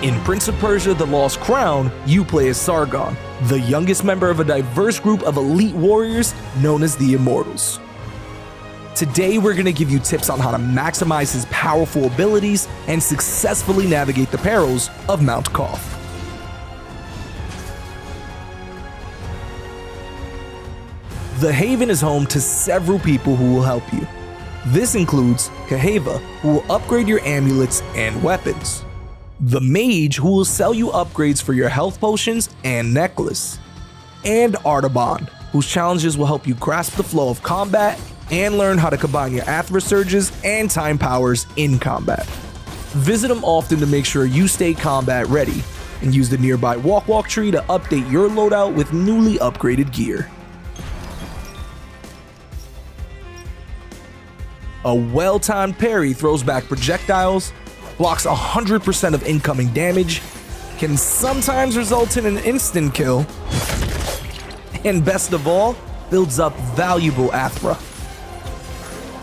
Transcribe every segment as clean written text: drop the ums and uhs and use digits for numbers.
In Prince of Persia: The Lost Crown, you play as Sargon, the youngest member of a diverse group of elite warriors known as the Immortals. Today we're going to give you tips on how to maximize his powerful abilities and successfully navigate the perils of Mount Qaf. The Haven is home to several people who will help you. This includes Kaheva, who will upgrade your amulets and weapons. The Mage, who will sell you upgrades for your health potions and necklace. And Artaban, whose challenges will help you grasp the flow of combat and learn how to combine your Athra Surges and Time Powers in combat. Visit him often to make sure you stay combat ready, and use the nearby Walk tree to update your loadout with newly upgraded gear. A well-timed parry throws back projectiles, blocks 100% of incoming damage, can sometimes result in an instant kill, and best of all, builds up valuable Athra.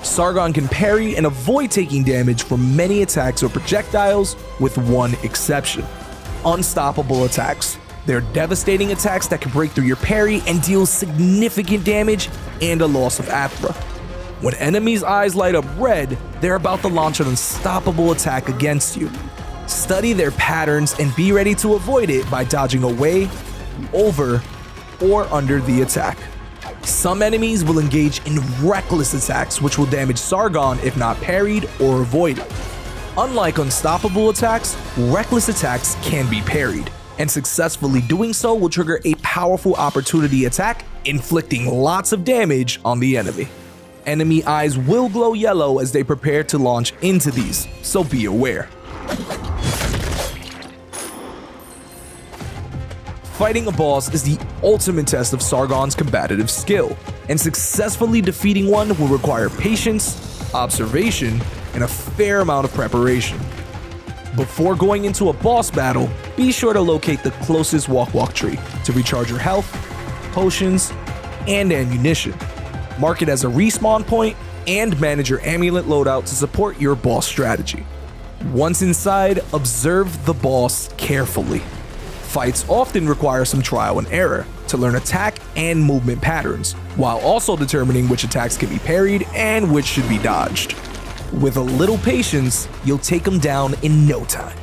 Sargon can parry and avoid taking damage from many attacks or projectiles, with one exception: unstoppable attacks. They're devastating attacks that can break through your parry and deal significant damage and a loss of Athra. When enemies' eyes light up red, they're about to launch an unstoppable attack against you. Study their patterns and be ready to avoid it by dodging away, over, or under the attack. Some enemies will engage in reckless attacks which will damage Sargon if not parried or avoided. Unlike unstoppable attacks, reckless attacks can be parried, and successfully doing so will trigger a powerful opportunity attack, inflicting lots of damage on the enemy. Enemy eyes will glow yellow as they prepare to launch into these, so be aware. Fighting a boss is the ultimate test of Sargon's combative skill, and successfully defeating one will require patience, observation, and a fair amount of preparation. Before going into a boss battle, be sure to locate the closest Walk tree to recharge your health, potions, and ammunition. Mark it as a respawn point, and manage your amulet loadout to support your boss strategy. Once inside, observe the boss carefully. Fights often require some trial and error to learn attack and movement patterns, while also determining which attacks can be parried and which should be dodged. With a little patience, you'll take him down in no time.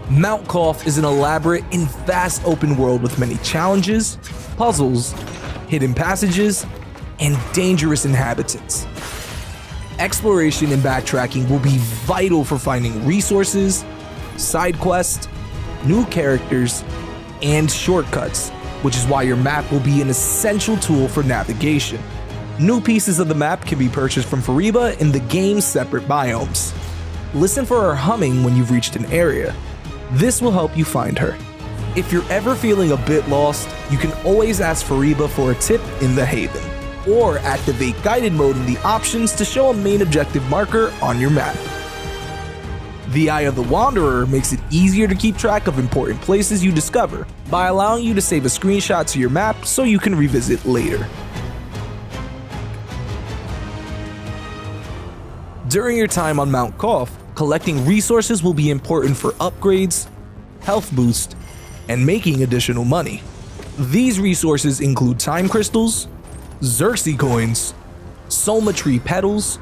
Mount Qaf is an elaborate and vast open world with many challenges, puzzles, hidden passages, and dangerous inhabitants. Exploration and backtracking will be vital for finding resources, side quests, new characters, and shortcuts, which is why your map will be an essential tool for navigation. New pieces of the map can be purchased from Fariba in the game's separate biomes. Listen for her humming when you've reached an area. This will help you find her. If you're ever feeling a bit lost, you can always ask Fariba for a tip in the Haven, or activate guided mode in the options to show a main objective marker on your map. The Eye of the Wanderer makes it easier to keep track of important places you discover by allowing you to save a screenshot to your map so you can revisit later. During your time on Mount Qaf, collecting resources will be important for upgrades, health boost, and making additional money. These resources include time crystals, Xerxes coins, Soma tree petals,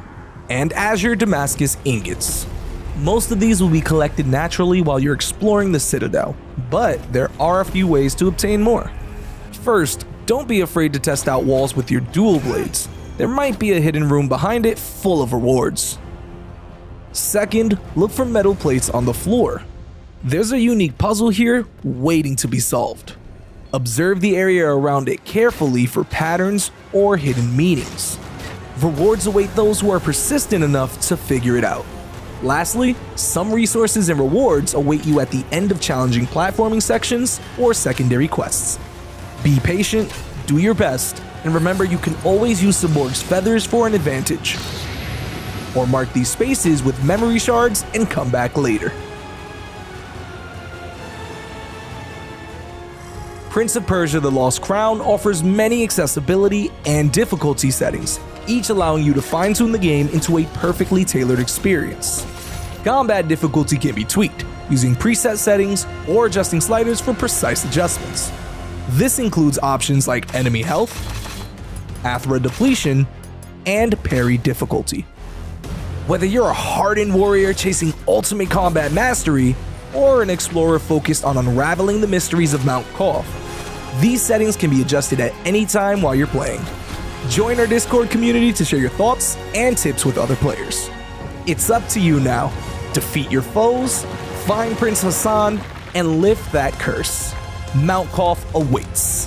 and Azure Damascus ingots. Most of these will be collected naturally while you're exploring the Citadel, but there are a few ways to obtain more. First, don't be afraid to test out walls with your dual blades. There might be a hidden room behind it full of rewards. Second, look for metal plates on the floor. There's a unique puzzle here waiting to be solved. Observe the area around it carefully for patterns or hidden meanings. Rewards await those who are persistent enough to figure it out. Lastly, some resources and rewards await you at the end of challenging platforming sections or secondary quests. Be patient, do your best, and remember you can always use Cyborg's feathers for an advantage. Or mark these spaces with memory shards and come back later. Prince of Persia: The Lost Crown offers many accessibility and difficulty settings, each allowing you to fine-tune the game into a perfectly tailored experience. Combat difficulty can be tweaked, using preset settings or adjusting sliders for precise adjustments. This includes options like enemy health, Athra depletion, and parry difficulty. Whether you're a hardened warrior chasing ultimate combat mastery, or an explorer focused on unraveling the mysteries of Mount Qaf, these settings can be adjusted at any time while you're playing. Join our Discord community to share your thoughts and tips with other players. It's up to you now. Defeat your foes, find Prince Hassan, and lift that curse. Mount Qaf awaits.